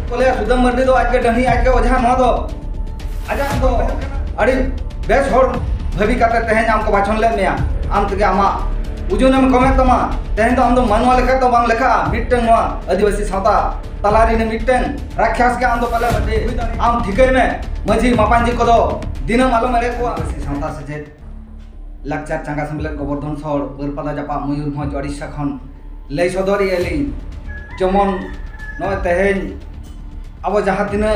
बोले सुदम मर्डी दो आज के डही आज के ओझा नो दो आजा दो अड़ी बेस होर भाभी काते तेहेन आम को बाछन ले मेया आम तके आमा उजुनम कमे तमा तेहेन तो आम दो मनवा लेखा तो बांग लेखा मिटन नवा आदिवासी सावता तलारी ने मिटन राक्षस के आम दो पले बटे आम ठिकै में मजी मापांजी को दो दिनम आलो मेरे को आदिवासी सावता सजे लाकचार चांगा सम्बले गोवर्धन सर बरपादा जापा मयूरभंज ओडिशा खन लई सदरी एली जेमन नय तेहेन अब जहाँ तीना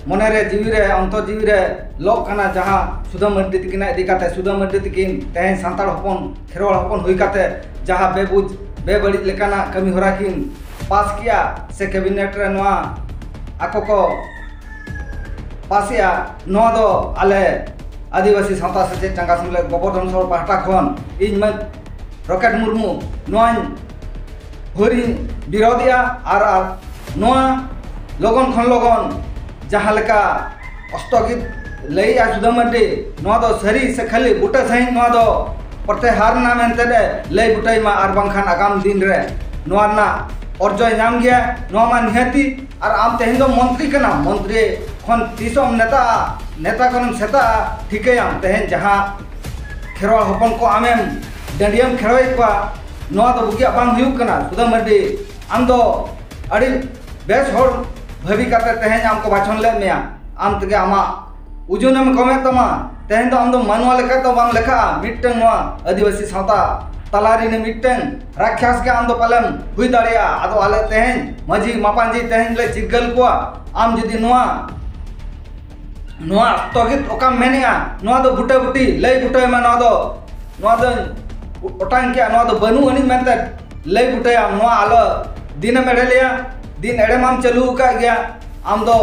मने रे जीवी रे अंतर जीवी रे लोक काना जहाँ सुदम मर्डी तकिन इदी काते सुदम मर्डी तकिन तेहेन सांताड़ हपन खेरवाड़ हपन हुई काते जहाँ बेबुझ बेबड़ी लेकाना कमी होरा किन पास किया से कैबिनेट रे नवा आको को पासिया नवा दो आले आदिवासी सावता सेचे चांगा सम्बले गोवर्धन सर पाहटा खन इन मन रॉकेट मुर्मू नवा होरी विरोधिया आर नवा लगन खन लगन जहाँ लेका स्थगित लैया सुदम मर्डी नवा दो सरी से खाली बुटा सही नवा दो प्रत्याहार ना मेनते दे लई बुटाई मा आर बांखान आगाम दिन रे नवा ना अर्जय नाम गया नवा मा निहती आर आम तेहेन दो मंत्री कना मंत्री खन तीसम नेता नेता खन सेता ठिकैयाम तेहेन जहाँ खेरवाड़ हपन को आमेम डंडियम खेरवाई को नवा दो बुगिया बांग हुयुक कना सुदम मर्डी आम दो अड़ी बेस होर भाभी काते तेहेन आम को बाछन ले मेया आम तके आमा उजुनम कमे तमा तेहेन तो आम दो मनवा लेखा तो बांग लेखा मिटन नवा आदिवासी सावता तलारी ने मिटन राक्षस के आम दो पलम हुई दाड़िया आदो आले तेहेन मजी मापांजी तेहेन ले चिगल को आम जदी नवा नवा तगित ओकाम मेनिया नवा दो बुटे बुटी लई बुटे में नवा दो ओटांग के नवा दो बनु अनि मेनते लई बुटे नवा आलो दिन मेड़े लिया दिन एड़े माम चालू का गया आम दो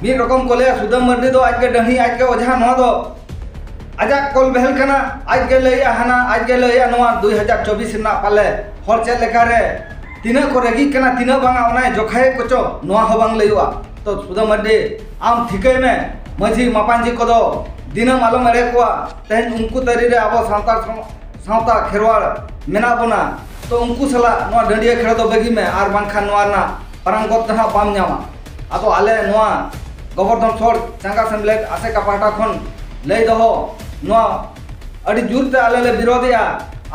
मी रकम को ले सुदम मर्डी दो आज के डही आज के ओझा नवा दो आजा कल बहल कना आज के लैया हाना आज के लैया नवा 2024 ना पाले हर चे लेखा रे तिना को रेगी कना तिना बांगा ओना जोखाए कोचो नवा हो बांग लैवा तो सुदम मर्डी आम ठिकै में मजी मापांजी को दो दिनम आलो मेरे को तेहेन उनको तरी रे आबो सावता खेरवाड़ मेना बोना तो उनको सला नवा डंडिया खेड़ दो बेगी में आर बांखान नवा ना पारंगत जहाँ बाम नामा आतो आले नवा गोवर्धन सर चांगा सम्बले आसे का पाहटा खन लई दो नवा अड़ी जुरते आले ले विरोधिया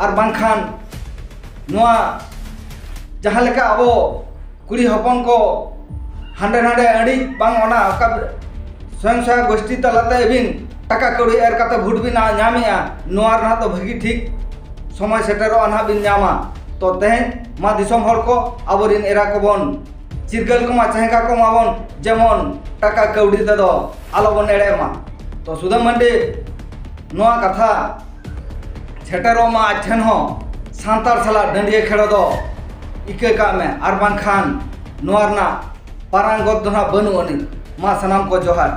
आर बांखान नवा जहाँ लेका आबो कुड़ी हपन को हांडे नांडे अड़ी बांग ओना का स्वयं सहायक गोष्ठी तलाते एबिन टाका कौड़ी एर काते भोट बिन नामिया नवा ना तो भगी ठीक समय सेटेरो अना बिन नामा तो तेहेन मा दिसम हर को आबोरिन एरा को बन चिरगल को मा चहेका को माबन जेमन टाका कौड़ी ते दो आलो बन एड़े मा तो सुदम मर्डी नवा कथा सेटेरो मा आठन हो सांतार सला डंडिया खेड़ दो इके का में आर बांखान नवा ना पारंगत दो ना बनु अनि मा सनाम को जोहार।